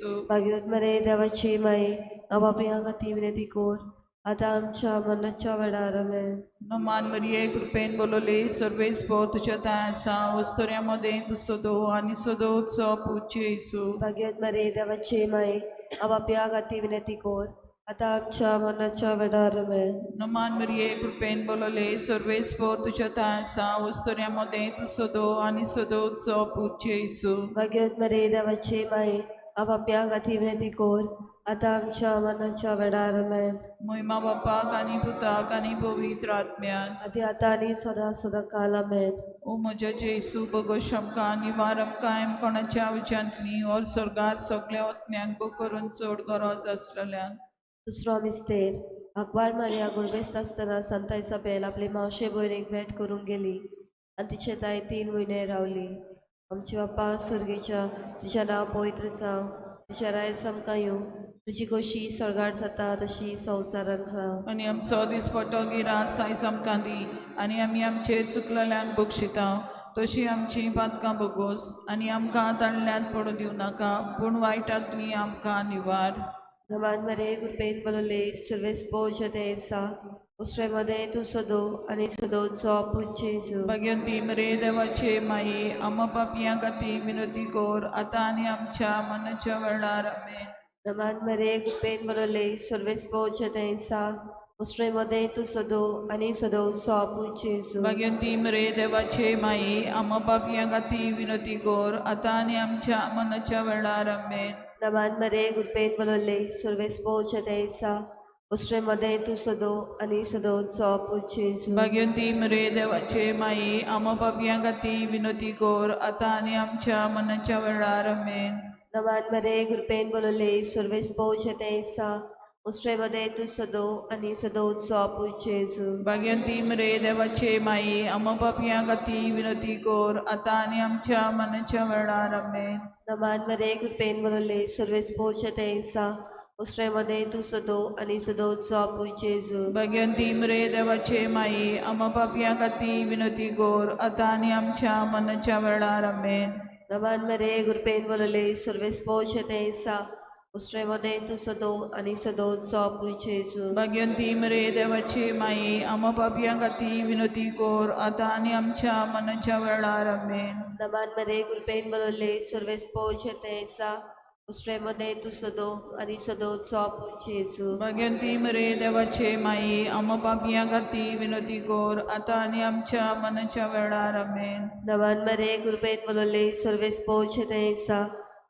भाग्यवत मरे देवाची माई आपापल्या गती विनती कोर आता आमच्या मनाच्या वेळार आमेन. नमान मरिये कृपेन बोलवले सर्वेच पो तुझ्या तायसा वस्तुऱ्यामध्ये तू सदो आणि सदोत्सव पूज्य येसू. भाग्यवत मरे देवाची माई आपापल्या गती विनती कोर आता आमच्या मनाच्या वेळार आमेन. नमान मरिये कृपेन बोलवले सर्वेच पो तुझ्या तायसा वस्तुऱ्यामध्ये तू सदो आणि सदोत्सव पूज्य येसू. भाग्यवत मरे देवाची माई आपापल्या गती विनती कोर आता आमच्या मनाच्या वेळार आमेन. महिमा बापाक आणि पुताक आणि पवित्र आत्म्याक आधी आता आणि सदा सदा काल आमेन. ओ म्हज्या जेसू बगो शमका निवारम कायम कोणाच्या विचांतली और स्वर्गात सगळ्या आत्म्यांक बो करून चड गरज आसलेल्याक. दुसरो मिस्तेर अकबार मारिया गुरबेस्त असताना संत इसाबेल आपली मावशे भयणीक भेट करून गेली आणि तिचे ताई 3 महिने रावली. आमचे बाप्पा सुर्गेच्या तिचे नाव पवित्र जावं, तिचे राय समका येवं, तुजी कशी स्वर्गार जाता तशी संवसारांत जावं. आणि आमचो दिसपट्टो गिरात सायज आमकां दी आणि आमी आमचेर चुकलेल्यांक बक्षिता तशी आमची पातकां बगोस आणि आमकां ताणल्यांत पडूं दिवं नाका पूण वायटांतली आमकां निवार. नमान मरे गुरपेन बोलवले सर्वेस पोज देसा उसरेमध्ये तू सदो आणि सदोचो पूज्य येजू. भगवंती मरे देवाचे माये आम्हा पापयां खाती विनंती कोर आता आणि आमच्या मनाच्या वेळार आमेन. नमान मरे गुरपेन बोलवले सर्वेस पोज देसा उसरेमध्ये तू सदो आणि सदोचो पूज्य येजू. भगवंती मरे देवाचे माये आम्हा पापयां खाती विनंती कोर आता आणि आमच्या मनाच्या वेळार आमेन. नमान मरे गुरपेन बोलवले सर्वेस पोज देसा उसरेमध्ये तू सदो आणि सदोचो पूज्य येजू. भगवंती मरे देवाचे माये आम्हा पापयां खाती विनंती कोर आता आणि आमच्या मनाच्या वेळार आमेन. नमान मरे गुरपेन बोलवले सर्वेस पोज देसा उसरेमध्ये तू सदो आणि सदोचो पूज्य येजू. भगवंती मरे देवाचे माये आम्हा पापयां खाती विनंती कोर आता आणि आमच्या मनाच्या वेळार आमेन. नमान मरे गुरपेन बोलवले सर्वेस पोज देसा उसरेमध्ये तू सदो आणि सदोचो पूज्य येजू. भगवंती मरे देवाचे माये आम्हा पापयां खाती विनंती कोर आता आणि आमच्या मनाच्या वेळार आमेन. नमान मरे गुरपेन बोलवले सर्वेस पोज देसा उसरेमध्ये तू सदो आणि सदोचो पूज्य येजू. भगवंती मरे देवाचे माये आम्हा पापयां खाती विनंती कोर आता आणि आमच्या मनाच्या वेळार आमेन. नमान मरे गुरपेन बोलवले सर्वेस पोज देसा उसरेमध्ये तू सदो आणि सदोचो पूज्य येजू. भगवंती मरे देवाचे माये आम्हा पापयां खाती विनंती कोर आता आणि आमच्या मनाच्या वेळार आमेन. नमान मरे गुरपेन बोलवले सर्वेस पोज देसा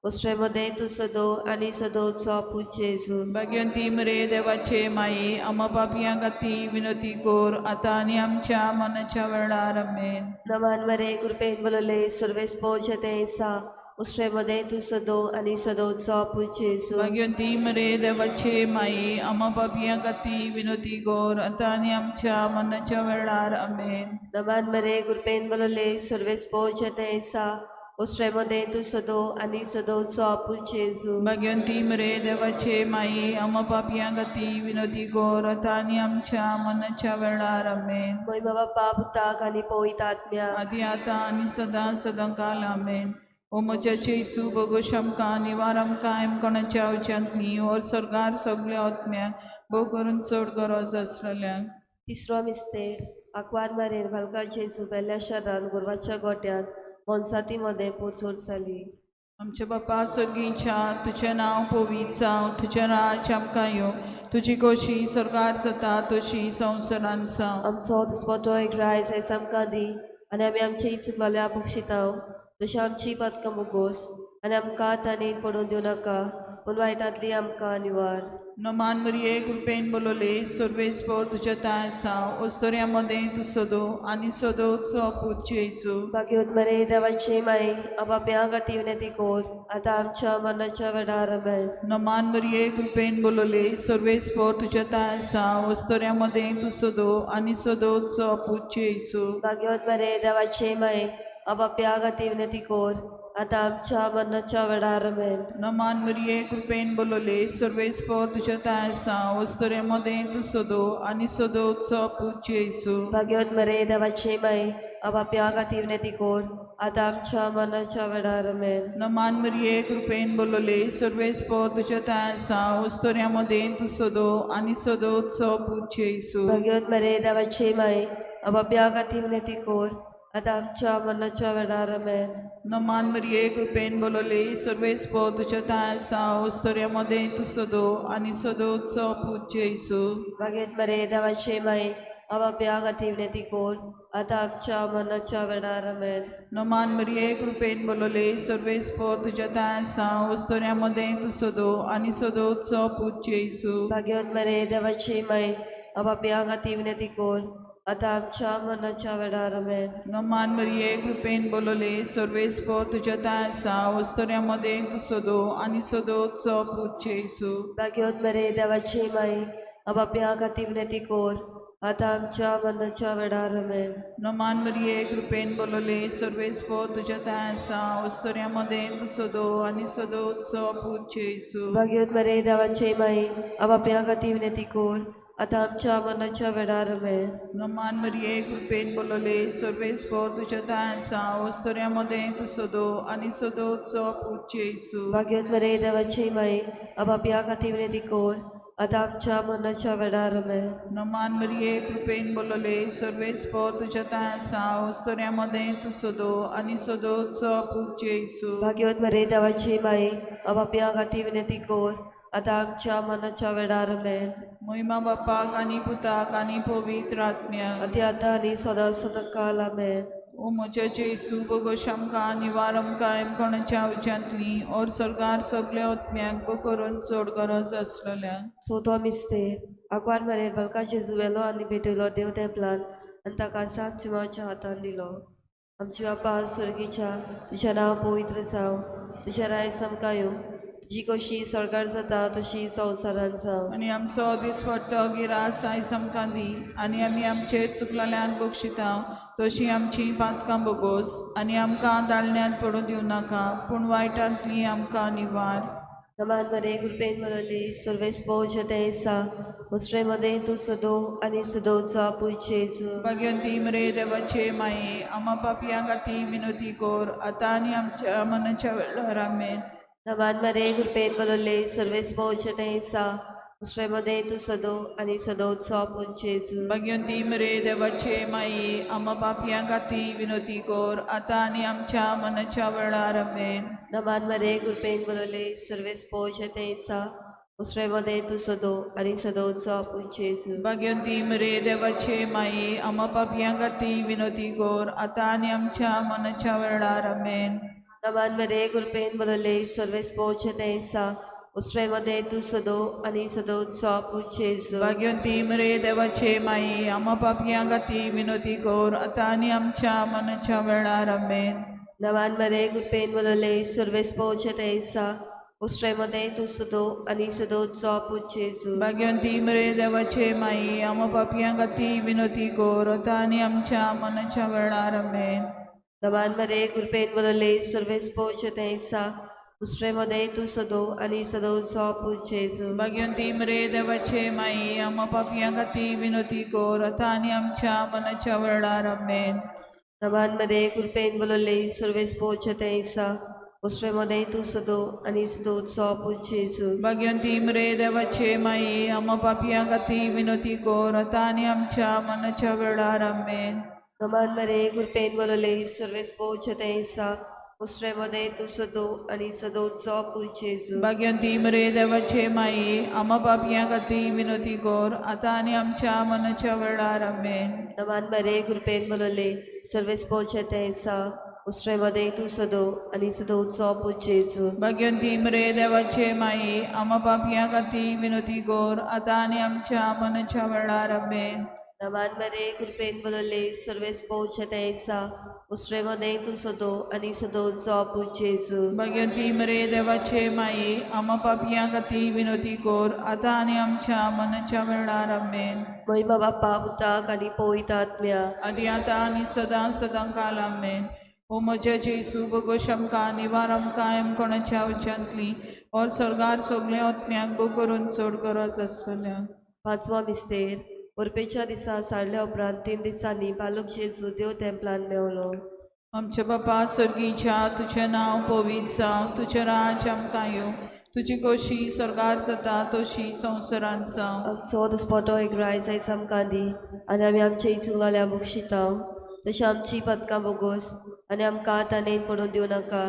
उसरेमध्ये तू सदो आणि सदोचो पूज्य येजू. भगवंती मरे देवाचे माये आम्हा पापयां खाती विनंती कोर आता आणि आमच्या मनाच्या वेळार आमेन. नमान मरे गुरपेन बोलवले सर्वेस पोज देसा उसरेमध्ये तू सदो आणि सदोचो पूज्य येजू. भगवंती मरे देवाचे माये आम्हा पापयां खाती विनंती कोर आता आणि आमच्या मनाच्या वेळार आमेन. नमान मरे गुरपेन बोलवले सर्वेस पोज देसा उसरेमध्ये तू सदो आणि सदोचो पूज्य येजू. भगवंती मरे देवाचे माये आम्हा पापयां खाती विनंती कोर आता आणि आमच्या मनाच्या वेळार आमेन. महिमा बाप्पा पुताक आणि पवित्र आत्म्या आदी आता आणि सदा सदांकाल आमेन. ओ म्हज्या जेसू बगो शमका निवारम कायम कोणाच्या उच्यांतली और स्वर्गार सगळ्या आत्म्यांक भोव करून चड गरज आसलेल्यांक. तिसरो मिस्तेर अकबार मारेन भालकार जेजू बेल्या शहरान गुरवाच्या गोट्यान मोनसातीमध्ये पोचोर जाली. आमचे बापा स्वर्गीच्या तुझें नांव पवित्र जावं, तुझें राज आमकां येवं, तुजी कशी स्वर्गार जाता तशी संवसारांत जावं. आमचो दिसपट्टो एक रायज आयज आमकां दी आनी आमी आमचे चुकलेल्या बक्षिताव तशी आमची पातकां मुगोस आनी आमकां ताणेन पडून दिवं नाका पूण वायटांतली आमकां निवार. नमान मरिये कृपेन बोलवले सर्वेस पो तुझ्या तायसा ओस्तोऱ्यामध्ये तू सदो आणि सदोचो पूज्य येसू. भाग्यवत मरे देवाचे माई आपापल्या गती विनंती कोर आता आमच्या मनाच्या वेळार आमेन. नमान मरिये कृपेन बोलवले सर्वेस पो तुझ्या तायसा ओस्तोऱ्यामध्ये तू सदो आणि सदोचो पूज्य येसू. भाग्यवत मरे देवाचे माई आपापल्या गती विनंती कोर आता आमच्या मनाच्या वेळार आमेन. नमान मरिये कृपेन बोलवले सर्वेस पो तुझ्या तायसा ओस्तोऱ्यामध्ये तू सदो आणि सदोचो पूज्य येसू. भाग्यवत मरे देवाचे माई आपापल्या गती विनंती कोर आता आमच्या मनाच्या वेळार आमेन. नमान मरिये कृपेन बोलले सर्वेस्पो तुझ्या तायसा वस्तोऱ्यामध्ये तू सोदो आणि सोदोत्सव पूज्य येसू. भाग्यवत मरे देवाची माय अबाप्या खातीर विनंती कोर आता आमच्या मनाच्या वेळार आमेन. नमान मरिये कृपेन बोलले सर्वेस्पो तुझ्या तायसा वस्तोऱ्यामध्ये तू सोदो आणि सोदोत्सव पूज्य येसू. भाग्यवत मरे देवाची माय अबाप्या खातीर विनंती कोर आता आमच्या मनाच्या वेळार आमेन. नमान मरिये कृपेन बोलले सर्वेस्पो तुझ्या तायसा वस्तोऱ्यामध्ये तू सोदो आणि सोदोत्सव पूज्य येसू. भाग्यवत मरे देवाची माय अबाप्या खातीर विनंती कोर आता आमच्या मनाच्या वेळार आमेन. नमान मरिये कृपेन बोलले सर्वेस्पो तुझ्या तायसा वस्तोऱ्यामध्ये तू सोदो आणि सोदोत्सव पूज्य येसू. भाग्यवत मरे देवाची माय अबाप्या खातीर विनंती कोर आता आमच्या मनाच्या वेळार आमेन. नमान मरिये कृपेन बोलले सर्वेस्पो तुझ्या तायसा वस्तोऱ्यामध्ये तू सोदो आणि सोदोत्सव पूज्य येसू. भाग्यवत मरे देवाची माय अबाप्या खातीर विनंती कोर आता आमच्या मनाच्या वेळार आमेन. नमान मरिये कृपेन बोलले सर्वेस्पो तुझ्या तायसा वस्तोऱ्यामध्ये तू सोदो आणि सोदोत्सव पूज्य येसू. भाग्यवत मरे देवाची माय अबाप्या खातीर विनंती कोर आता आमच्या मनाच्या वेळार आमेन. नमान मरिये कृपेन बोलले सर्वेस्पो तुझ्या तायसा वस्तोऱ्यामध्ये तू सोदो आणि सोदोत्सव पूज्य येसू. भाग्यवत मरे देवाची माय अबाप्या खातीर विनंती कोर आता आमच्या मनाच्या वेळार आमेन. महिमा बापाक आणि पुताक आणि पवित्र आत्म्याक अति आता आणि सदा सदाकाल आमेन. ओ म्हज्या जेसू बगोश आमकां निवार आमकां कोणाच्या उच्यांतली और सरकार सगल्या आत्म्याक बो करून चड गरज आसलेल्याक. चवथो मिस्तेर आंकवार मेरेन बलका जेजू वेलो आनी भेटयलो देव तेंपलान आनी ताका सांत जिवाच्या हातान दिलो. आमची बापा स्वर्गीच्या तुजें नांव पवित्र जावं, तुजें रायज आमकां येवं, तुजी कशी सरकार जाता तशी संवसारान जावं. आनी आमचो दिसपट्टो गिरास आयज आमकां दी आनी आमी आमचे चुकलेल्यांक बक्षिता तशी आमची पातकां बोगोस आनी आमकां दाळण्यांत पडूं दिवं नाका पूण वायटांतली आमकां निवार. नमान मरे कृपेन मरली सर्वेस्पो जतेसा मुस्रे मध्ये तू सदो आनी सदोचा पूज्य येजू. भाग्यवंती मरे देवाचे माये आम्हा पापयां खातीर विनोती कोर आतां आनी आमच्या मनाच्या वेळार आमेन. नमान मरे कृपेन मरली सर्वेस्पो जतेसा मुस्रे मध्ये तू सदो आनी सदोचा पूज्य येजू. भाग्यवंती मरे देवाचे माये आम्हा पापयां खातीर विनोती कोर आतां आनी आमच्या मनाच्या वेळार आमेन. नमान मरे कृपेन मरली सर्वेस्पो जतेसा मुस्रे मध्ये तू सदो आनी सदोचा पूज्य येजू. भाग्यवंती मरे देवाचे माये आम्हा पापयां खातीर विनोती कोर आतां आनी आमच्या मनाच्या वेळार आमेन. नमान मरे कृपेन मरली सर्वेस्पो जतेसा मुस्रे मध्ये तू सदो आनी सदोचा पूज्य येजू. भाग्यवंती मरे देवाचे माये आम्हा पापयां खातीर विनोती कोर आतां आनी आमच्या मनाच्या वेळार आमेन. नमान मरे कृपेन मरली सर्वेस्पो जतेसा मुस्रे मध्ये तू सदो आनी सदोचा पूज्य येजू. भाग्यवंती मरे देवाचे माये आम्हा पापयां खातीर विनोती कोर आतां आनी आमच्या मनाच्या वेळार आमेन. नमान मरे कृपेन मरली सर्वेस्पो जतेसा मुस्रे मध्ये तू सदो आनी सदोचा पूज्य येजू. भाग्यवंती मरे देवाचे माये आम्हा पापयां खातीर विनोती कोर आतां आनी आमच्या मनाच्या वेळार आमेन. नमान मरे कृपेन मरली सर्वेस्पो जतेसा मुस्रे मध्ये तू सदो आनी सदोचा पूज्य येजू. भाग्यवंती मरे देवाचे माये आम्हा पापयां खातीर विनोती कोर आतां आनी आमच्या मनाच्या वेळार आमेन. नमान मरे कृपेन मरली सर्वेस्पो जतेसा मुस्रे मध्ये तू सदो आनी सदोचा पूज्य येजू. भाग्यवंती मरे देवाचे माये आम्हा पापयां खातीर विनोती कोर आतां आनी आमच्या मनाच्या वेळार आमेन. नमान मरे कृपेन मरली सर्वेस्पो जतेसा मुस्रे मध्ये तू सदो आनी सदोचा पूज्य येजू. भाग्यवंती मरे देवाचे माये आम्हा पापयां खातीर विनोती कोर आतां आनी आमच्या मनाच्या वेळार आमेन. नमान मरे कृपेन मरली सर्वेस्पो जतेसा मुस्रे मध्ये तू सदो आनी सदोचा पूज्य येजू. भाग्यवंती मरे देवाचे माये आम्हा पापयां खातीर विनोती कोर आतां आनी आमच्या मनाच्या वेळार आमेन. महिमा बापा पुताक आनी पवित्र आत्म्या आदी आतां आनी सदां सदांकाल आमेन. ओ म्हज्या जेसू बगोश आमकां निवार आमकां कोणाच्या उच्यांतली और सरकार सगल्या आत्म्याक बो करून चड गरज आसलेल्या. पांचवा मिस्तेर उरपेच्या दिसा साडल्या उपरांत 3 दिसांनी बालक जेजू देव तेंपलान मेवलो. आमच्या बापा सर्गीच्या तुझें नांव पवित्र जावं, तुझें राज आमकां येवं, तुजी कशी स्वर्गार जाता तशी संवसारांत जावं. आमचो दिसपटो एक रायज आयज आमकां दी आनी आमी आमचे इचुकलेल्या बक्षिता तशी आमची पदकां बोगोस आनी आमकां आतानेन पडून दिवं नाका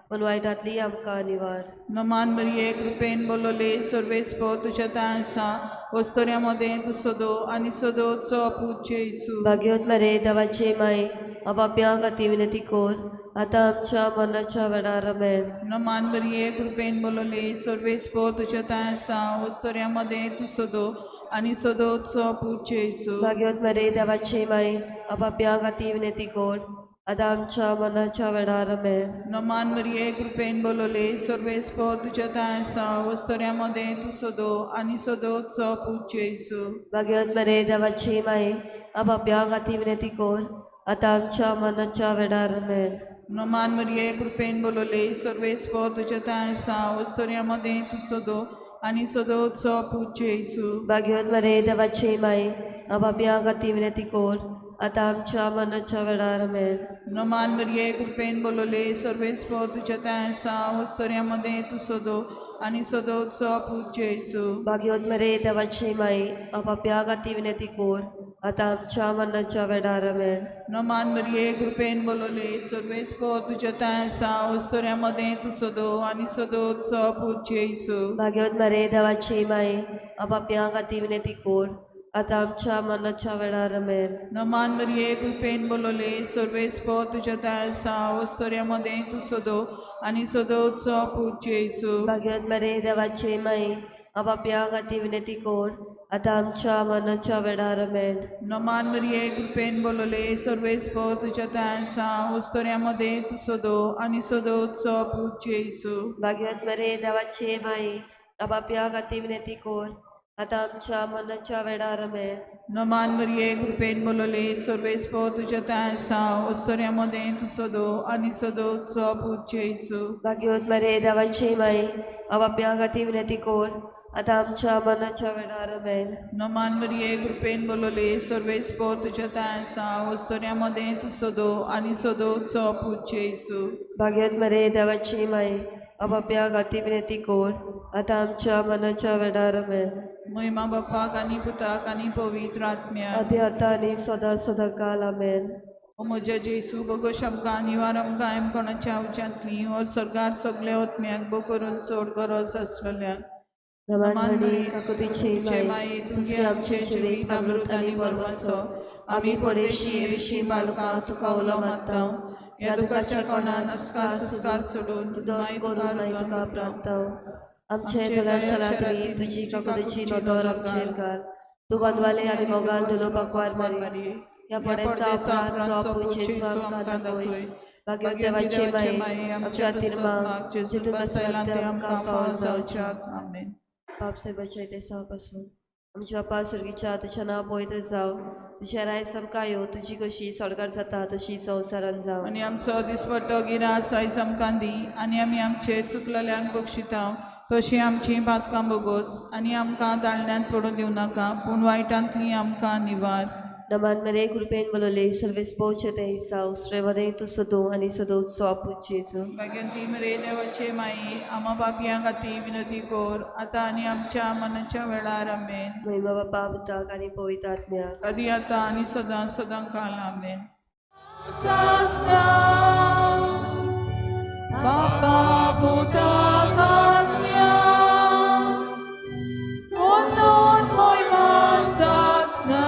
पूण वायटांतली आमकां निवार. नमान मरिये कृपेन बोलोले सर्वेस्पो तुझ्या ताय आसा, वस्तोऱ्यामध्ये तू सोदो आनी सोदोचो पूज्य येसू. भाग्यवत मरे देवाचे माय आपाप्यां खातीर विनंती कोर आतां आमच्या मरणाच्या वेळार आमेन. नमान मरिये कृपेन बोलोले सर्वेस्पो तुझ्या ताय आसा, वस्तोऱ्यामध्ये तू सोदो आनी सोदोचो पूज्य येसू. भाग्यवत मरे देवाचे माय आपाप्यां खातीर विनंती कोर आतां आमच्या मरणाच्या वेळार आमेन. नमान मरिये कृपेन बोलोले सर्वेस्पो तुझ्या ताय आसा, वस्तोऱ्यामध्ये तू सोदो आनी सोदोचो पूज्य येसू. भाग्यवत मरे देवाचे माय आपाप्यां खातीर विनंती कोर आतां आमच्या मरणाच्या वेळार आमेन. नमान मरिये कृपेन बोलोले सर्वेस्पो तुझ्या ताय आसा, वस्तोऱ्यामध्ये तू सोदो आनी सोदोचो पूज्य येसू. भाग्यवत मरे देवाचे माय आपाप्यां खातीर विनंती कोर आतां आमच्या मरणाच्या वेळार आमेन. नमान मरिये कृपेन बोलोले सर्वेस्पो तुझ्या ताय आसा, वस्तोऱ्यामध्ये तू सोदो आनी सोदोचो पूज्य येसू. भाग्यवत मरे देवाचे माय आपाप्यां खातीर विनंती कोर आतां आमच्या मरणाच्या वेळार आमेन. नमान मरिये कृपेन बोलोले सर्वेस्पो तुझ्या ताय आसा, वस्तोऱ्यामध्ये तू सोदो आनी सोदोचो पूज्य येसू. भाग्यवत मरे देवाचे माय आपाप्यां खातीर विनंती कोर आतां आमच्या मरणाच्या वेळार आमेन. नमान मरिये कृपेन बोलोले सर्वेस्पो तुझ्या ताय आसा, वस्तोऱ्यामध्ये तू सोदो आनी सोदोचो पूज्य येसू. भाग्यवत मरे देवाचे माय आपाप्यां खातीर विनंती कोर आतां आमच्या मरणाच्या वेळार आमेन. नमान मरिये कृपेन बोलोले सर्वेस्पो तुझ्या ताय आसा, वस्तोऱ्यामध्ये तू सोदो आनी सोदोचो पूज्य येसू. भाग्यवत मरे देवाचे माय आपाप्यां खातीर विनंती कोर आतां आमच्या मरणाच्या वेळार आमेन. नमान मरिये कृपेन बोलोले सर्वेस्पो तुझ्या ताय आसा, वस्तोऱ्यामध्ये तू सोदो आनी सोदोचो पूज्य येसू. भाग्यवत मरे देवाचे माय आपाप्यां खातीर विनंती कोर आतां आमच्या मरणाच्या वेळार आमेन. नमान मरिये कृपेन बोलोले सर्वेस्पो तुझ्या ताय आसा, वस्तोऱ्यामध्ये तू सोदो आनी सोदोचो पूज्य येसू. भाग्यवत मरे देवाचे माय आपाप्यां खातीर विनंती कोर आतां आमच्या मरणाच्या वेळार आमेन. महिमा बापाक आनी पुताक आनी पवित्र आत्म्याक आदी आतां आनी सदां सदांकाल आमेन. ओ म्हज्या जेसू बोगोश आमकां निवार आमकां कोणाच्या उच्यांतली और सरकार सगळे ओतम्याक बो करून चड गरज आसलेल्याक. नमानमणी काकुतीचे माये तुझे आमचे जिवीत अमृत आनी वरवसो आमी पडेशी विशी बालकां तुका उलो मागता. ह्या दुखाच्या कोणान अस्कार सुस्कार सोडून दोन करून मागीर तुका प्रार्थाव. आमचे दलाशलातली तुजी काकुतीची नदर आमचेर घाल. तू गोंदवाले आनी मोगान धुलोवपाक वार मारी. ह्या पडेसा उपरांत जो आपूण जेजू आमकां दाखय. भाग्यवत देवाचे माये आमच्या खातीर माग जितून बसयला ते आमकां फावो जावच्याक. आमेन. पाप से बचाय ते पासून. आमच्या बापा सुर्गीच्या तुझें नांव पवित्र जावं, तुझें रायज आमकां येवं, तुजी कशी सडकार जाता तशी संवसारांत जावं. आनी आमचो दिसपट्टो गिरास आयज आमकां दी आनी आमी आमचे चुकलेल्यांक बक्षिता तशी आमची पातकां बोगोस आनी आमकां दाळण्यांत पडून दिवं नाका पूण वायटांतली आमकां निवार. नमान मरे कृपेन बोलोले सर्वेस पोवचे ते हिस्सा उस्ट्रेमध्ये तू सदो आनी सदो उत्सव आपूचेचो. भाग्यवंती मरे देवाचे माई आमा बापयां खातीर विनंती कोर आतां आनी आमच्या मनाच्या वेळार आमेन. महिमा बापा पुताक आनी पवित्र आत्म्याक आदी आतां आनी सदां सदांकाल आमेन. बापा पुताक आत्म्याक वंदन महिमा सासना.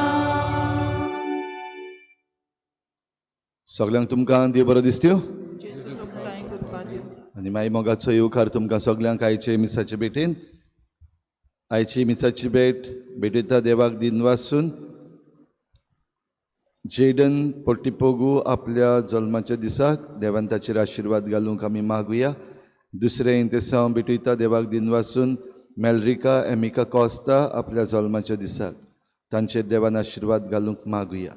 सगळ्यांक तुमकां देव बरो दिसत्यो जेजू तुमकां कृपा दिवं. आनी मागीर मोगाचो येवकार तुमकां सगळ्यांक आयचे मिसाचे भेटेन. आयची मिसाची भेट भेटयता देवाक दिन वासून जेडन पोर्टिपोगू आपल्या जल्माच्या दिसाक देवान ताचेर आशिर्वाद घालूंक आमी मागुया. दुसरें इंतेसांव भेटयता देवाक दिन वासून मेलरिका एमिका कॉस्ता आपल्या जल्माच्या दिसाक तांचेर देवान आशिर्वाद घालूंक मागुया.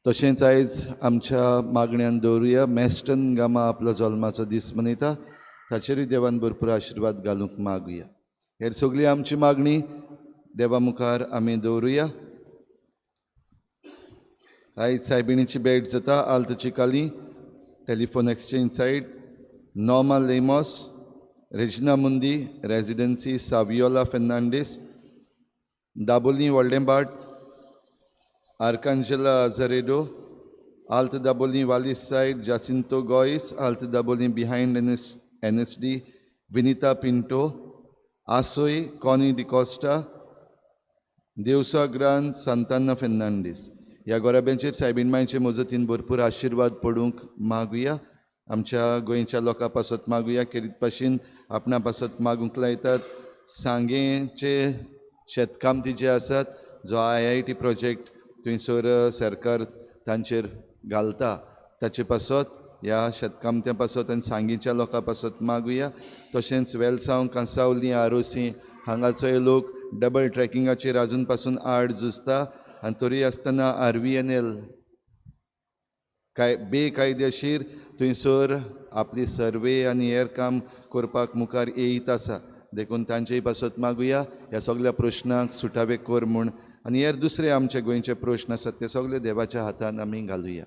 तशेंच आयज आमच्या मागण्यांत दवरुया मेस्टन गामा आपलो जल्माचो दीस मनयता ताचेरूय देवान भरपूर आशिर्वाद घालूंक मागुया. हेर सगळी आमची मागणी देवा मुखार आमी दवरुया. आयज सायबिणीची भेट जाता आल्त Chicalim Telephone exchange site, Norma Lemos, Regina Mundi, Residency Saviola Fernandes, Dabolni Waldembart, Arcangela Azaredo, Alt Dabolni Wallis side, Jacinto Gois, Alt Dabolni behind NSD, Vinita Pinto, Asoi, Connie Di Costa, Deusa Grant, Santana Fernandes. ह्या गोराब्यांचेर सायबीणमायेचे मजतीन भरपूर आशिर्वाद पडूंक मागुया. आमच्या गोंयच्या लोकां पासत मागुया. खेरीत भाशेन आपणा पासत मागूंक लायतात. सांगेचे शेतकामती जे आसात, जो IIT प्रोजेक्ट थंयसर सरकार तांचेर घालता, ताचे पासत ह्या शेतकामत्या पासत आनी सांगेच्या लोकां पासत मागुया. तशेंच वेलसांव, कांसावली, आरोसी हांगाचोय लोक डबल ट्रॅकिंगाचेर आजून पासून आड झुजता. आनी तरी आसतना RVNL बेकायदेशीर थंयसर आपली सर्वे आनी हेर काम करपाक मुखार येयत आसा. देखून तांचेय पासत मागुया ह्या सगळ्या प्रश्नांक सुटावे कर म्हूण. आनी हेर दुसरे आमचे गोंयचे प्रश्न आसात ते सगळे देवाच्या हातान आमी घालुया.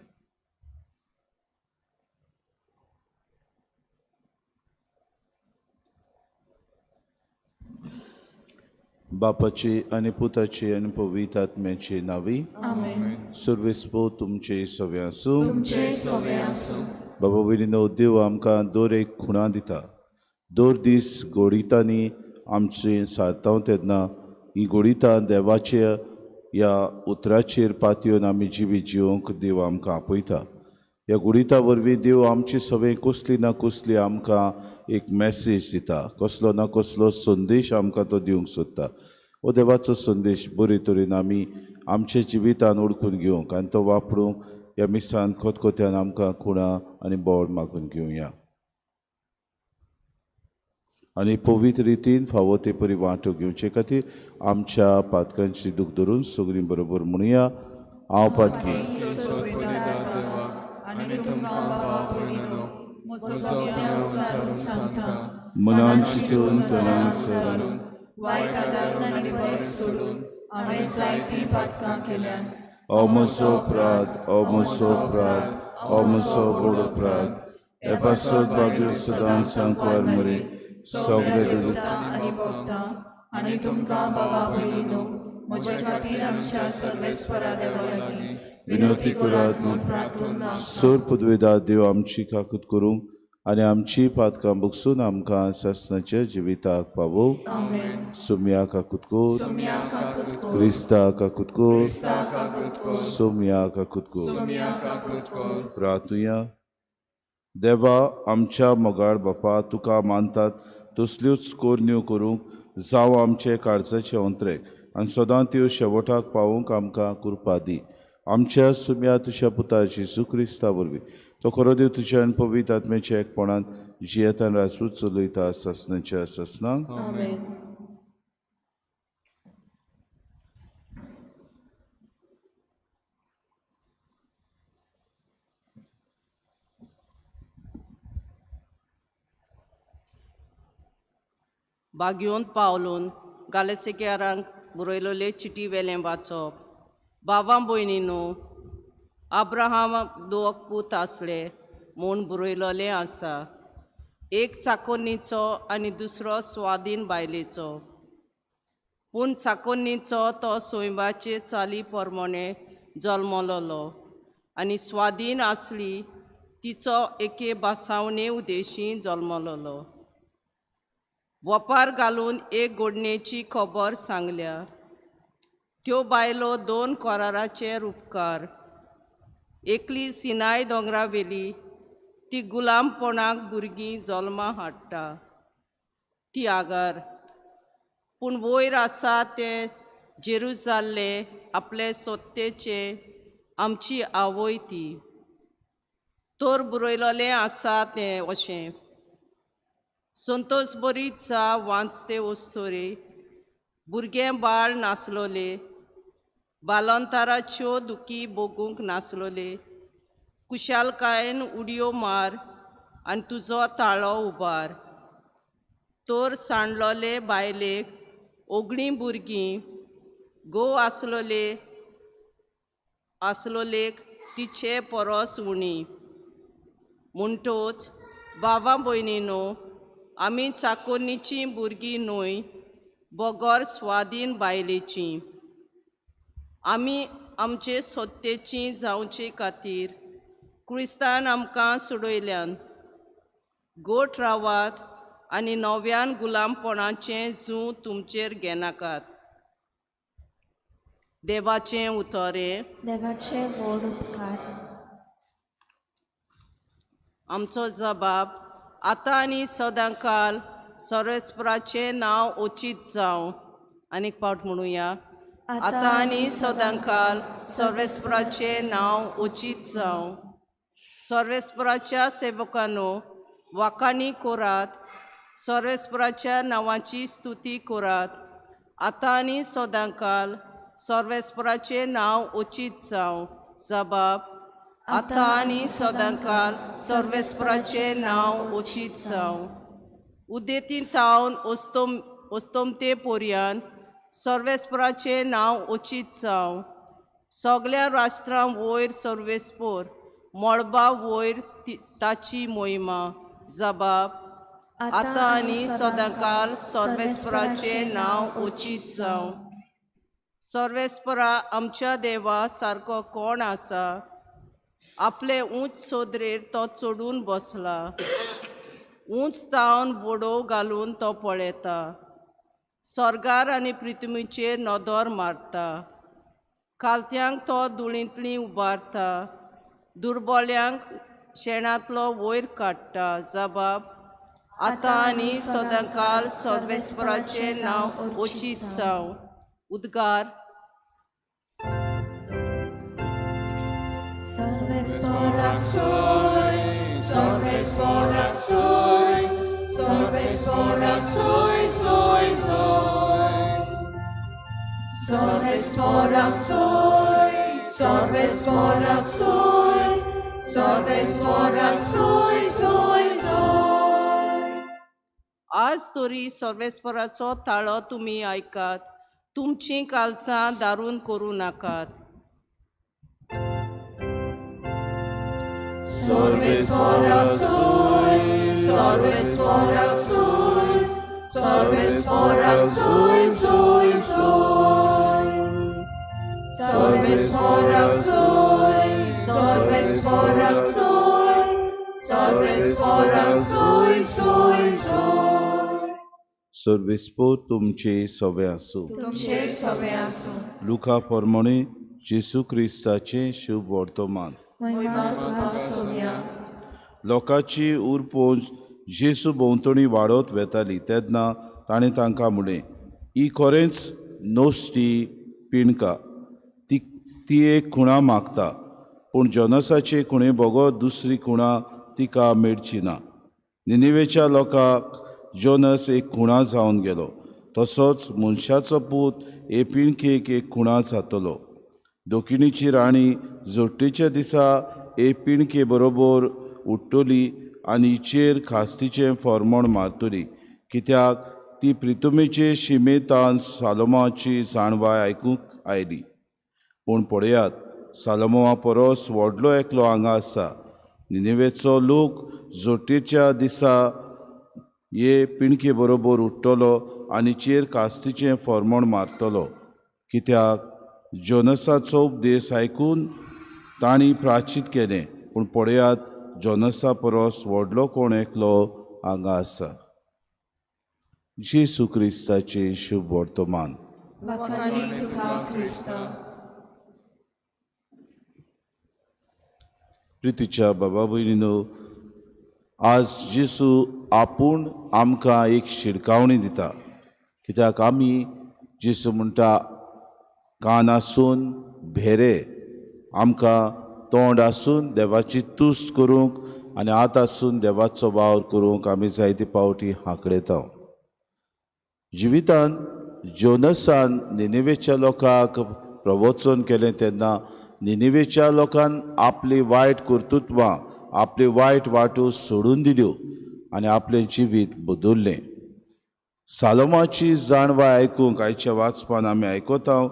बापाची आनी पुताची आनी पवित्र आत्म्याची नावी. सर्वेस्पो तुमचे सव्या आसूं. बाबा भयणीनो, देव आमकां दर एक खुणा दिता. दर दीस घोडितांनी आमचे सारतांव तेन्ना ही घोडितां देवाच्या ह्या उतराचेर पातयेवन आमी जिवी जिवंक देव आमकां आपयता. ह्या घोडिता वरवीं देव आमची सगळे कसली ना कसली आमकां एक मॅसेज दिता, कसलो ना कसलो संदेश आमकां तो दिवंक सोदता. हो देवाचो संदेश बरे तरेन आमी आमच्या जिवितान ओळखून घेवंक आनी तो वापरूंक ह्या मिसान खोतखोत्यान आमकां खुणा आनी बोड मागून घेवया. आनी पवित्र रितीन फावो ते परी वांटो घेवचे खातीर आमच्या पातकांची दूख धरून सगळीं बरोबर म्हणुया. हांव पातकी मनान चिंतून तनान सरून वायट आदारून आनी बरें सोडून हांवें जायतीं पातकां केल्यान. ओ म्हजो अपराध, ओ म्हजो अपराध, ओ म्हजो व्हड अपराध. हे पासत भाग्य सदां सांकवार मरे सगळे देवता आनी भक्तां आनी तुमकां बाबा भयणीनो, म्हजे खातीर आमच्या सर्वेस्परा देवा लागीं विनंती करात. म्हूण प्रार्थून सर पदवेदार देव आमची काकूत करूंक आनी आमची पातकां बगसून आमकां सासणाच्या जिविताक पावो. सोम्या काकूत कोर, क्रिस्ता काकूत कोर, सोम्या काकूत कोर. प्रार्थुया. देवा, आमच्या मोगाळ बापा, तुका मानतात तसल्योच कोरण्यो करूंक जावं आमचे काळजाचे अंतरेक आनी सदां त्यो शेवटाक पावूंक आमकां कृपा दी. आमच्या सुम्या तुज्या पुता जेजू क्रिस्ता वरवीं तो खरो देव तुज्या आनी पवित्र आत्म्याच्या एकपणान जियेतान राजपूत चलयता सासणाच्या सासणांक. बागयोन पावलून गालेसेकारांक बरयलोले चिटी वेलें वाचप. बाबां भयणीनो, अब्राहाम दोग पूत आसले म्हूण बरयलोलें आसा. एक चाकोन्नीचो आनी दुसरो स्वाधीन बायलेचो. पूण चाकोन्नीचो तो सोयंबाचे चाली प्रमाणे जल्मलोलो आनी स्वाधीन आसली तिचो एके बासावणे उदेशी जल्मलोलो. वपार घालून एक घडणेची खबर सांगल्या. त्यो बायलो दोन कोराराचेर उपकार. एकली सिनाय दोंगरावेली, ती गुलामपणाक भुरगीं जल्मा हाडटा, ती आगार. पूण वयर आसा ते जेरुजाल्ले आपले सोत्तेचे आमची आवय ती. तर बरयलोलें आसा तें अशें. संतोश बरीचा वाचते वस्तोरे भुरगें बाळ नासलोले, बालंताराच्यो दुखी बोगूंक नासलोले. कुशालकायेन उडयो मार आनी तुजो ताळो उबार. तर सांडलोले बायलेक ओगणीं भुरगीं घोव आसलोलेक तिचे परस उणी. म्हणटोच भावा भयणीनो, आमी चाकोन्नीची भुरगीं न्हय, बोगोर स्वाधीन बायलेची. आमी आमचे सत्तेची जावचे खातीर क्रिस्तान आमकां सोडयल्यान. गोठ रावात आनी नव्यान गुलामपणाचें जूं तुमचेर घेनाकात. देवाचें उतोरें. देवाचे व्हड उपकार. आमचो जबाब आतां आनी सदांकाल सर्वेस्पराचें नांव उचीत जावं. आनीक पावट म्हणुया. आतां आनी सदांकाल सर्वेस्पराचें नांव उचीत जावं. सर्वेस्पराच्या सेवकांनो, वाखाणी कोरात. सर्वेस्पराच्या नांवाची स्तुती कोरात. आतां आनी सदांकाल सर्वेस्पराचें नांव उचीत जावं. जबाब आतां आनी सदांकाल सर्वेस्पराचें नांव उचीत जावं. उदेती तावन ओस्तोमते पर्यान सर्वेस्पराचें नांव उचीत जावं. सगल्या राष्ट्रां वयर सर्वेस्पर, मळबा वयर ताची मोहिमा. जबाब आतां आनी सदांकाल सर्वेस्पराचें नांव उचीत जावं. सर्वेस्परा आमच्या देवा सारको कोण आसा? आपले उंच सोदरेर तो चडून बसला. उंच तावन वडो घालून तो पळयता. स्वर्गार आनी पृथ्वीचेर नदर मारता. कालत्यांक तो धुळींतली उबारता. दुर्बल्यांक शेणांतलो वयर काडटा. जबाब आतां आनी सदांकाल सर्वेस्पराचें नांव उचीत जावं. उद्गार. सर्वेस्पराक सोय, सर्वेस्पराक सोय, सर्वेस्पराक सोय, सोय, सोय. सर्वेस्पराक सोय, सर्वेस्पराक सोय, सर्वेस्पराक सोय, सोय, सोय. आज तरी सर्वेस्पराचो ताळो तुमी आयकात. तुमचीं कालचां दारून करूं नाकात. सर्वेस्पराक सोय, सर्वेस्पराक सोय, सर्वेस्पराक सोय, सोय, सोय. सर्वेस्पराक सोय, सर्वेस्पराक सोय, सर्वेस्पराक सोय, सोय, सोय. सर्वेस्पो तुमचे सवे आसूं. तुमचे सवे आसूं. लुका प्रमाणे जेसू क्रिस्ताचें शुभ वर्तमान. महिमा तुका सोव्या. लोकांची उरपोंच जेसू भोंवतणी वाडत वेताली तेन्ना ताणें तांकां म्हणलें, ही खरेंच नोस्ती पिणका. ती एक खुणा मागता, पूण जोनसाचे खुणे बगत दुसरी खुणा तिका मेळची ना. निनिवेच्या लोकांक जोनस एक खुणा जावन गेलो, तसोच मनशाचो पूत हे पिणकेक एक खुणा जातलो. दोखिणीची राणी जोडटेच्या दिसा हे पिणके बरोबर उठ्ठली आनी हिचेर खास्तीचें फॉर्मण मारतली, कित्याक ती प्रितुमेचे शिमेतान सालोमाची जाणवाय आयकूंक आयली. पूण पळयात, सालोमा परस व्हडलो एकलो हांगा आसा. निनिवेचो लोक जोडटेच्या दिसा हे पिणके बरोबर उठ्ठलो आनी चेर कास्तीचें फॉर्मण मारतलो, कित्याक जोनसाचो उपदेश आयकून तांणी प्राचीत केलें. पूण पळयात, जोनसा परस व्हडलो कोण एकलो हांगा आसा. जेसू क्रिस्ताचें शुभ वर्तमान. वाखाणी तुका क्रिस्ता. प्रितीच्या बाबा भयणीनो, आज जेसू आपूण आमकां एक शिडकावणी दिता. कित्याक आमी जेसू म्हणटा, कान आसून भेरे, आमकां तोंड आसून देवाची तुस्त करूंक आनी हात आसून देवाचो वावर करूंक आमी जायते पावटी हांकडेता. जिवितान जोनसान निनिवेच्या लोकांक प्रवचन केलें तेन्ना निनिवेच्या लोकान आपली वायट कर्तुत्वां, आपली वायट वाटो सोडून दिल्यो आनी आपलें जिवीत बदल्लें. सालोमाची जाणवाय आयकूंक आयच्या वाचपान आमी आयकता,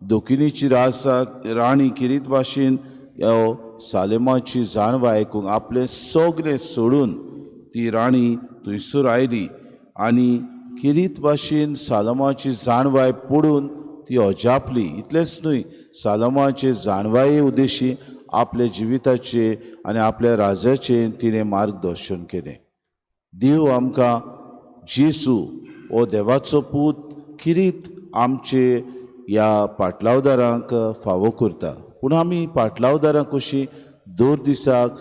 दोखिणीची राणी किरीत भाशेन ह्यो सालेमाची जाणवो आयकूंक आपलें सगळें सोडून ती राणी थंयसर आयली आनी किरीत भाशेन सालमाची जाणवाय पडून ती अजापली. इतलेंच न्हय, सालमाचे जाणवाये उद्देशी आपल्या जिविताचे आनी आपल्या राजाचें तिणें मार्गदर्शन केलें. देव आमकां जेसू हो देवाचो पूत किरीत आमचे ह्या पाटलावदारांक फावो करता. पूण आमी पाटलावदारां कशीं दर दिसाक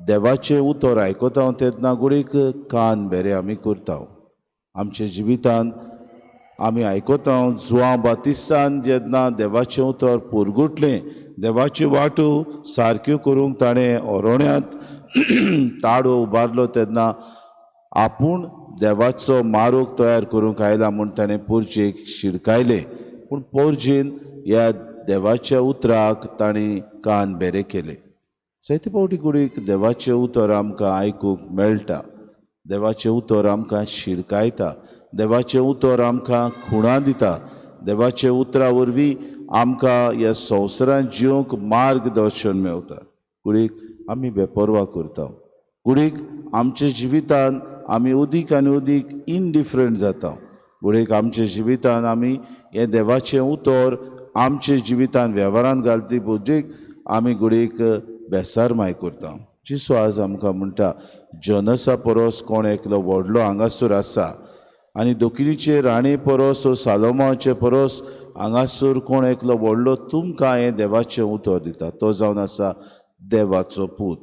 देवाचें उतर आयकता तेन्ना गुडीक कान बेरे आमी करता. आमच्या जिवितान आमी आयकता जुआंव बातिस्तान जेन्ना देवाचें उतर पुरगुटलें, देवाच्यो वाटो सारक्यो करूंक ताणें ओरोण्यांत ताडो उबारलो तेन्ना आपूण देवाचो मारूक तयार करूंक आयला म्हूण ताणें पोरजेक शिडकायलें. पूण पोरजेन ह्या देवाच्या उतराक ताणें कान बेरे केले. जायते फावटी कुडीक देवाचें उतर आमकां आयकूंक मेळटा, देवाचें उतर आमकां शिडकायता, देवाचें उतर आमकां खुणा दिता, देवाच्या उतरा वरवीं आमकां ह्या संवसारांत जिवंक मार्गदर्शन मेळटा. कुडीक आमी बेपरवा करता, कुडीक आमच्या जिवितान आमी उदीक आनी उदीक इनडिफरंट जाता. कुडीक आमच्या जिवितान आमी हें देवाचें उतर आमच्या जिवितान वेव्हारांत घालती बुद्दीक आमी गुडीक बेसारमाय करता. जेसू आज आमकां म्हणटा, जनसा परस कोण एकलो व्हडलो हांगासर आसा आनी दोखिनीचे राणे परस वा सालोमाचे परस हांगासर कोण एकलो व्हडलो तुमकां हें देवाचें उतर दिता, तो जावन आसा देवाचो पूत.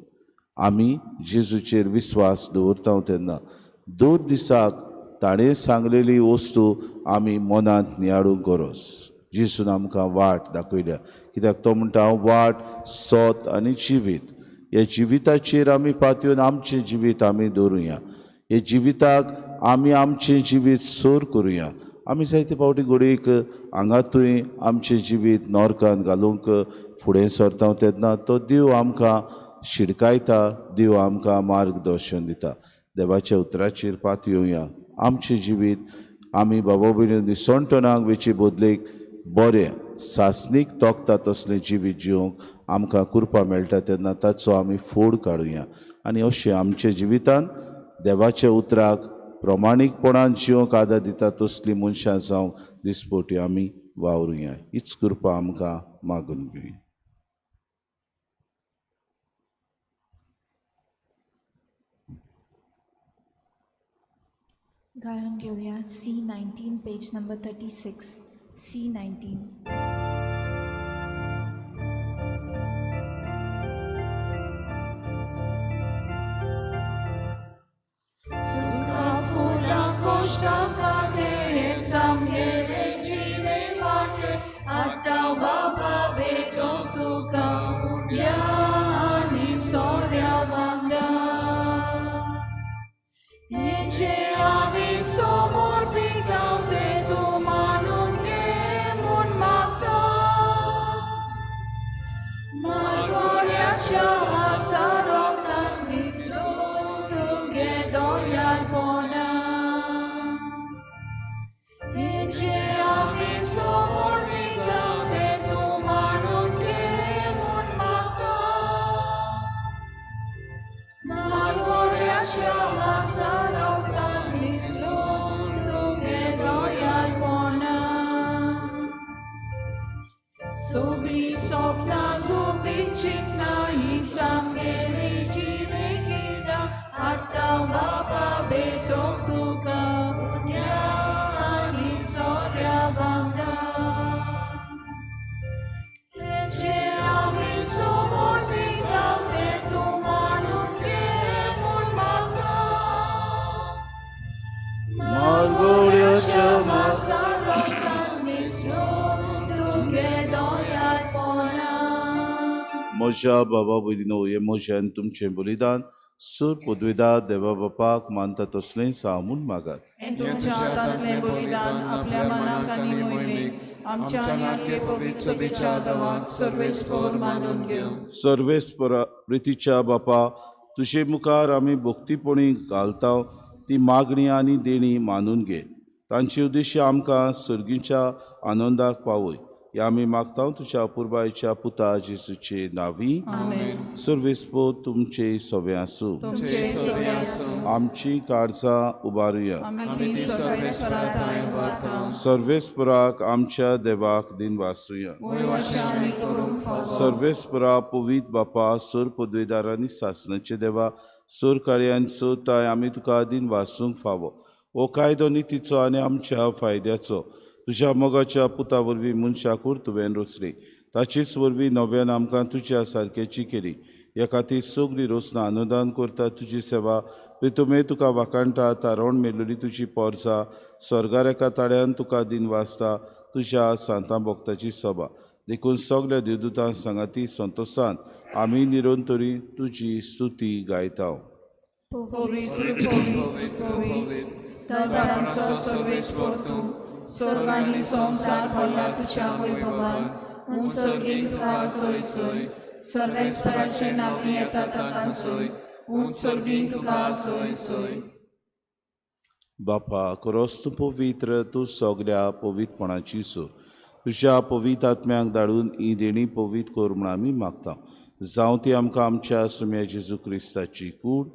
आमी जेजूचेर विस्वास दवरता तेन्ना दर दिसाक ताणें सांगलेली वस्तू आमी मनांत नियाळूंक गरज. जेजून आमकां वाट दाखयल्या, कित्याक तो म्हणटा हांव वाट, सोत आनी जिवीत. ह्या जिविताचेर आमी पातयेवन आमचें जिवीत आमी दवरुया. हे जिविताक आमी आमचें जिवीत सोर करुया. आमी जायते फावटी घडीक हांगातूय आमचें जिवीत नॉर्कान घालूंक फुडें सरता तेन्ना तो देव आमकां शिडकायता, देव आमकां मार्गदर्शन दिता. देवाच्या उतराचेर पातयेवया. आमचें जिवीत आमी बाबा भयणी निसणटणांक वेचे बदलेक बरें सासणीक तोखता तसलें जिवीत जिवंक आमकां कृपा मेळटा तेन्ना ताचो आमी फोड काडुया आनी अशें आमच्या जिवितान देवाच्या उतराक प्रमाणीकपणान जिवंक आदार दिता तसलीं मनशां जावंक दिसपोटी आमी वावरुया. हीच कृपा आमकां मागून घेवया. गायन घेऊया C19 page number 36. C19. Suka fula costa cade, zamgele gine mate, atta baba beto tuka, udia ani soria banda. Ece ami somor bigante tu manunge mun magda, margoria chama sarokan misru. Doyal bona Ece ami somor bigante tu manunge mun magda, margoria chama sarokan misru tuge doyal bona. Sugli sopna gubichikna hisamgeli jine gida atta baba beto tuka unya ani soria banda. Ece ami somor bigante tu manunge mun magda, Margoriacha masarokan misnu tuge doyal pona. म्हज्या बाबा भयणीनो, हे म्हज्यान तुमचें बलिदान सूर पदवीदार देवा बापाक मानता तसलें सामून मागात. हे तुमच्या हातांतलें बलिदान आपल्या मनाक आनी मोहिमेक आमच्या आनी आख्खे पवित्र सभेच्या दवाक सर्वेस्पर मानून घेव. सर्वेस्पर प्रितीच्या बापा, तुजे मुखार आमी भक्तीपणी घालता ती मागणी आनी देणी मानून घे. तांचे उद्देश आमकां सर्गीच्या आनंदाक पावय. हे आमी मागता तुज्या अपुर्बायेच्या पुता जेसूचे नावी. सर्वेस्पो तुमचे सवे आसूं. आमची काळजां उबारुया. सर्वेस्पराक आमच्या देवाक दिन वासुया. सर्वेस्परा पवित बापा सोर पदवेदारांनी सासणाचे देवा सोर कार्यांचो ताय आमी तुका दिन वासूंक फावो. हो कायदो नितीचो आनी आमच्या फायद्याचो तुज्या मोगाच्या पुता वरवीं मनशाकूर तुवें रचली. ताचीच वरवीं नव्यान आमकां तुज्या सारकेची केली. ह्या खातीर सगळीं रोसनां अनुदान करता तुजी सेवा तुवें तुका वाकाणटा. तारोण मेलुली तुजी पोरसां स्वर्गार एका ताळ्यान तुका दिन वाजता. तुज्या सांतां भक्ताची सभा देखून सगळ्या देवदूतां सांगाती संतोशान आमी निरंतरी तुजी स्तुती गायता. पवित्र पवित्र पवित्र दरबारांचो सर्वेस्पो तूं. स्वर्गांनी संसार भरला तुज्या वैभवान. उत्सर्गीक तुका सोय सोय. सर्वेस्पराचे नावी येता ताका सोय. उत्सर्गीक तुका सोय सोय. बापा खरोच तूं पवित्र. तूं सगळ्या पवित्रपणाची सोय. तुज्या पवित्र आत्म्याक धाडून ही देणी पवित्र कर म्हूण आमी मागता. जावं ती आमकां आमच्या सुम्या जेजू क्रिस्ताची कूड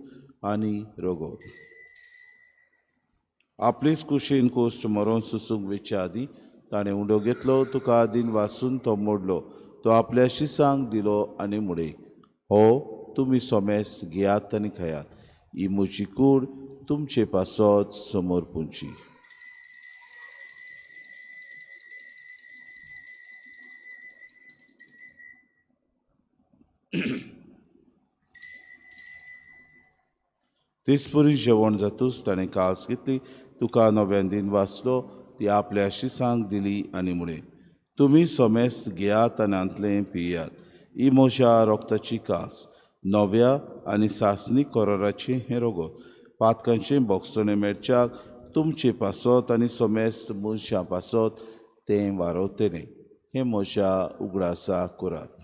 आनी रगत. आपलीच कुशीन कोश्ट मरोन सुसूंक वेच्या आदी ताणें उंडो घेतलो. तुका दिन वासून तो मोडलो. तो आपल्या शिसांक दिलो आनी मुडे हो तुमी सोमेस घेयात आनी खयात. ही म्हजी कूड तुमचे पासत समोर पुंची. तेचपरी जेवण जातूच ताणें कास घेतली. तुका नव्यान दिन वाचलो. ती आपल्या शिसांक दिली आनी मुळे तुमी सोमेस्त घेयात आनी आंतलें पियात. ही म्हज्या रोगताची कास नव्या आनी सासणीक कोराराचें हें रगत पातकांचें बोगसणें मेळच्याक तुमचे पासत आनी सोमेस्त मनशां पासत तें वारवतलें. हें म्हज्या उगडासाक करात.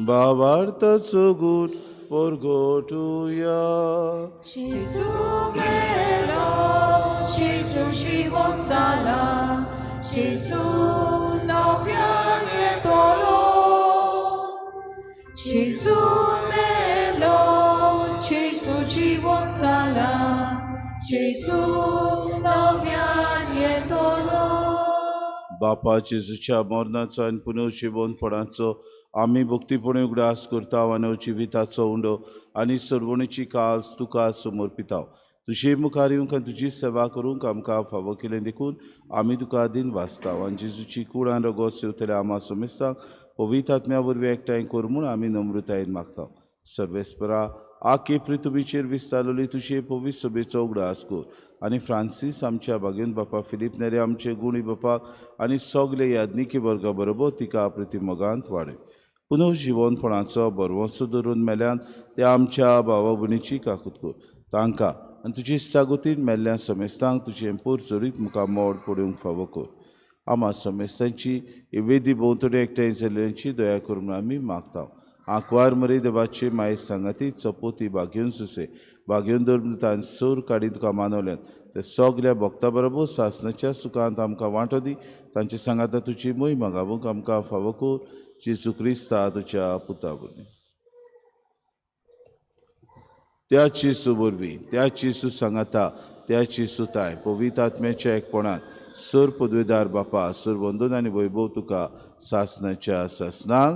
Bavartaco gut porgotuja. Gesù melo, Gesù żywot cala, Gesù nowianie tolo. Gesù melo, Gesù żywot cala, Gesù nowianie tolo. बापा जेजूच्या मरणाचो आनी पुनर्जिवनपणाचो आमी भक्तीपणे उगडास करता. आनी जिविताचो उंडो आनी सरवणीची कास तुका समर्पिता. तुजे मुखार येवंक आनी तुजी सेवा करूंक आमकां फावो केलें देखून आमी तुका दिन वाचता. आनी जेजूची कूड आनी रगत सेवतल्या आमा समेस्तांक पवित्र आत्म्या वरवीं एकठांय कर म्हूण आमी नम्रतायेन मागता. सर्वेस्परा आखे पृथ्वीचेर विस्तारलेली तुजे पवित्र सभेचो उगडास कर. आनी फ्रांसीस आमच्या भाग्यन बापा फिलीप नेरे आमचे गुणी बापाक आनी सगळे याज्ञिकी वर्गा बरोबर तिका प्रतिमोगांत वाडय. पुनर्जिवनपणाचो बरवंसो धरून मेल्यान ते आमच्या भावा भयणीची काकूत कर. तांकां आनी तुजी इश्टागतीन मेल्ल्या समेस्तांक तुजें पुरचुरीत मुखार मोड पडूंक फावो कर. आमा समेस्तांची वेदी भोंवतणी एकठांय जाल्ल्यांची दया कर म्हूण आमी मागता. आंकवार मरे देवाचे माये सांगाती चपोती भाग्योन सुसे भाग्योन धर्म तान सोर काडी तुका मानवल्यान ते सगळ्या भक्तां बरोबर सासणाच्या सुखांत आमकां वांटो दी. तांचे सांगाता तुजी मोहीम गावूंक आमकां फावो कर. जेजू क्रिस्ता तुज्या पुता वरवीं. त्याची सुवरवीं त्याची सुसांगाता त्याची सुताय पवित्र आत्म्याच्या एकपणान सर पदवेदार बापा सर वंदन आनी वैभव तुका सासणाच्या सासणाक.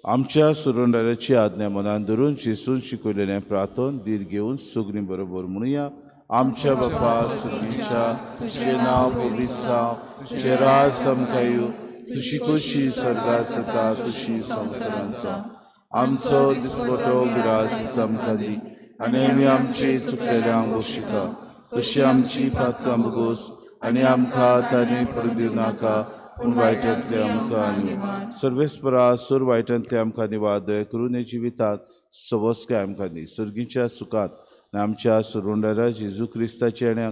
आमच्या सुरंडाऱ्याची आज्ञा मनान धरून जेसून शिकयलेलें प्रार्थन दीर घेवन सगळीं बरोबर म्हणुया. आमच्या बापा सुखीच्या तुजें नांव पवित्र जावं. तुजें राज सामकें येवं. तुजी कशी स्वर्गांत जाता तशी संवसारांत जावं. आमचो दिसपटो गिरास आमकां दी आनी आमी आमचे चुकलेल्यांक बक्षिता. तशी आमची पातकां बगोस आनी आमकां ताणें पडूं दिवं नाका पूण वायटांतले आमकां सर्वेस्परा सोर वायटांतले आमकां निवाद दया करून हे जिवितांत सवस्काय आमकां दी. सर्गीच्या सुखांत आनी आमच्या सुरुंडरा जेजू क्रिस्ताचे आनी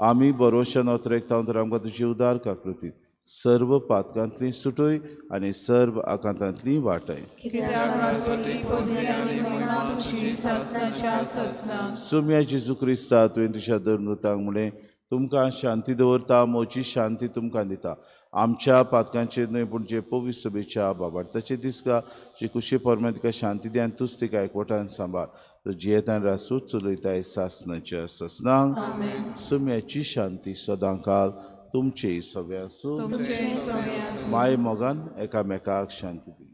आमी बरोवशन ओतरेक तर आमकां तुजी उदार काकृती सर्व पातकांतली सुटोय आनी सर्व आकांतांतली वाटाय. कित्याक राजवटी पदवी आनी महिमा तुजी सासणाच्या सासना. सुम्या जेजू क्रिस्ता तुवें तुज्या धर्मृतांक म्हळें तुमकां शांती दवरता, म्हजी शांती तुमकां दिता. आमच्या पातकांचेर न्हय पूण जे पवित्र सभेच्या बाबार्ताचे दिसका जी खुशी पोरमें तिका शांती दी आनी तूंच तिका एकवटान सांबाळ. तो जियेतान रासूच चलयताय सासणाच्या सासनांक. सुम्याची शांती सदां काल तुमचे सगळ्यांसूं. माय मोगान एकामेकाक शांती दी.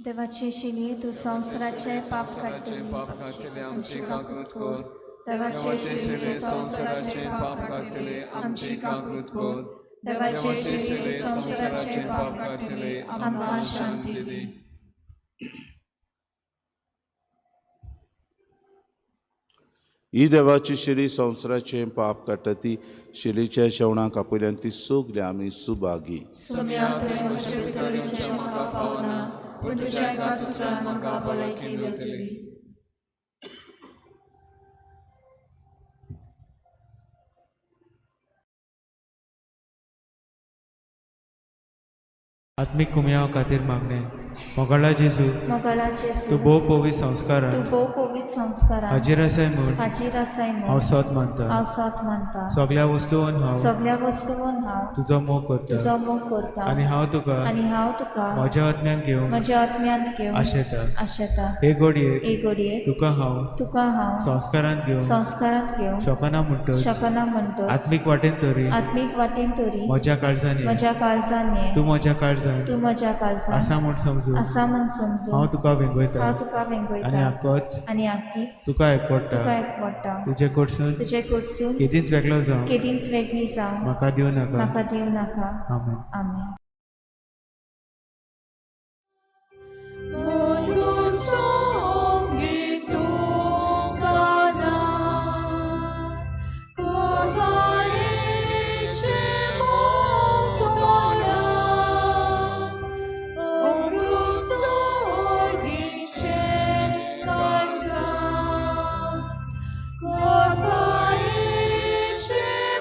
देवाचे शिली तू संवसाराचे पाप काडटली आमची काकूट कर. देवाचे शिली संवसाराचे पाप काडटली आमची काकूट कर. देवाचे शिली संवसाराचे पाप काडटली आमकां शांती दी. ही देवाची शिली संवसाराचे पाप काडटा ती शिलीच्या शेवणाक आपयल्यान ती सगली आमी सुभागी. सुम्या तुवें म्हजे भितरीचें म्हाका फावना, पूण तुज्या एका सुत्रान म्हाका भलायकी मेळटली. आत्मिक कुमयाव खातीर मागणे. मोगळा जेजू मोगळा तूं जेजू भोव पवित्र संस्कारान तू भोव पवित्र संस्कारान हाजीर आसाय म्हूण हाजीर आसाय हांव म्हूण सोत मानता. हांव सोत मानता. सगळ्या वस्तूंवन हांव सगळ्या वस्तूंवन हांव तुजो मोग करता तुजो मोग करता आनी हांव तुका आनी हांव तुका म्हज्या आत्म्यान घेवन म्हज्या आत्म्यांत घेवन आशेता. आशेता. हे घडयेक एक घडयेक तुका हांव तुका हांव संस्कारान घेवन संस्कारांत घेवन शकना म्हणटच शकना म्हणटच आत्मीक वाटेन तरी आत्मीक वाटेन तरी म्हज्या काळजांनी म्हज्या काळजान ये. तूं म्हज्या काळजान तूं म्हज्या काळजान आसा म्हूण समजून आसा म्हूण समजून हांव तुका वेंगयता हांव तुका आनी वेंगयता आक्कोच आनी आख्खीच तुका एकवडटा. तुका एकवडटा. तुजे कडसून तुजे कडसून केदींच वेगळो जावं केदींच वेगळी जावं म्हाका दिवं नाका. म्हाका दिवं नाका. आमेन. आमेन. मधुर संगीत तुका जाय, कडवायेचे मोग तोडा, अमृत सोर्गीचे काळजां, कडवायेचे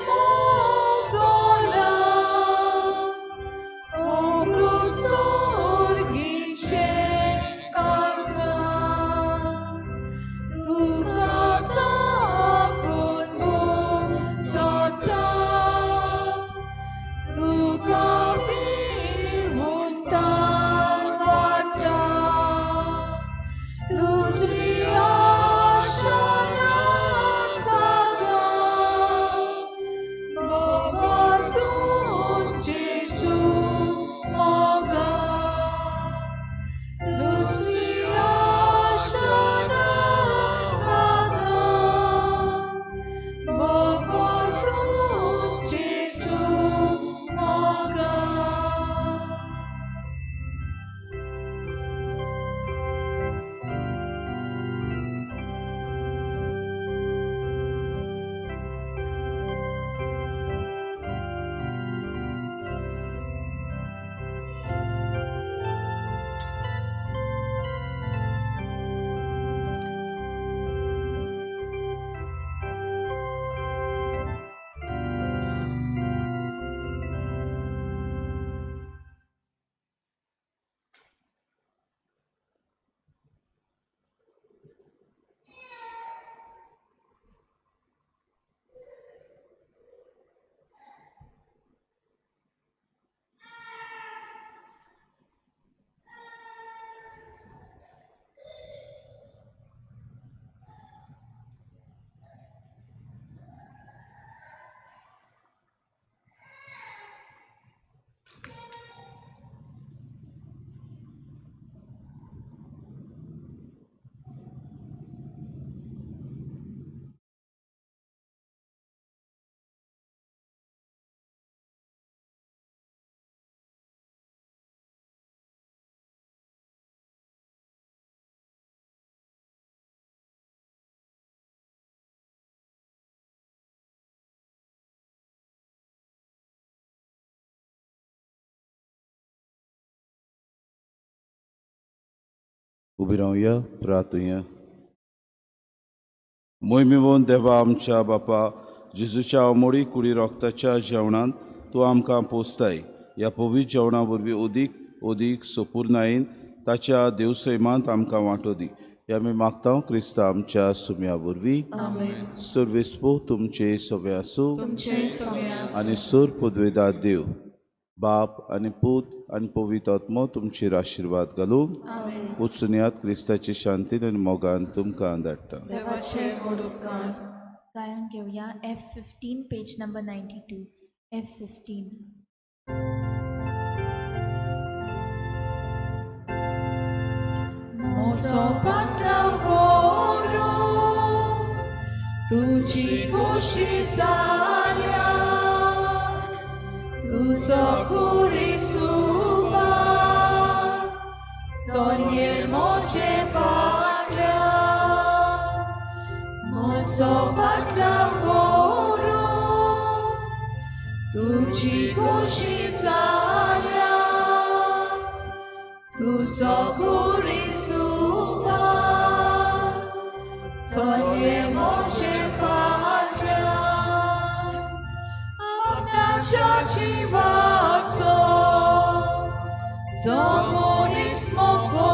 मोग तोडा, उबी रावया प्रार्थुया. मोहिमेवून देवा आमच्या बापा जेजूच्या अमोडी कुडी रोगताच्या जेवणांत तूं आमकां पोसताय. ह्या पवित्र जेवणा वरवीं ओदीक सोपूर्णायेन ताच्या देवसैमांत आमकां वांटो दी. हे आमी मागता क्रिस्ता आमच्या सुम्या वरवीं. सर्वेस्पो तुमचे सवे आसूं आनी सर पदवेदार देव बाप आनी पूत आनी पवित्र आत्मो तुमचेर आशिर्वाद घालून वचून यात क्रिस्ताची शांतीन आनी मोगान तुमकां धाडटा. देवाचे गोड उपकार. गायन घेऊया F15 page number 92. F15. Moso पात्रांव कोरो तुझी खुशी जाल्या तुझो खुरी सुबा सोन्ये मोचे फाटल्या मोसो पात्रांव कोरो तुझी खुशी जाल्या तुझो खुरी सुबा सोन्ये मोचे फाटल्या आपणाच्या जिवाचो जो मनीस मोगो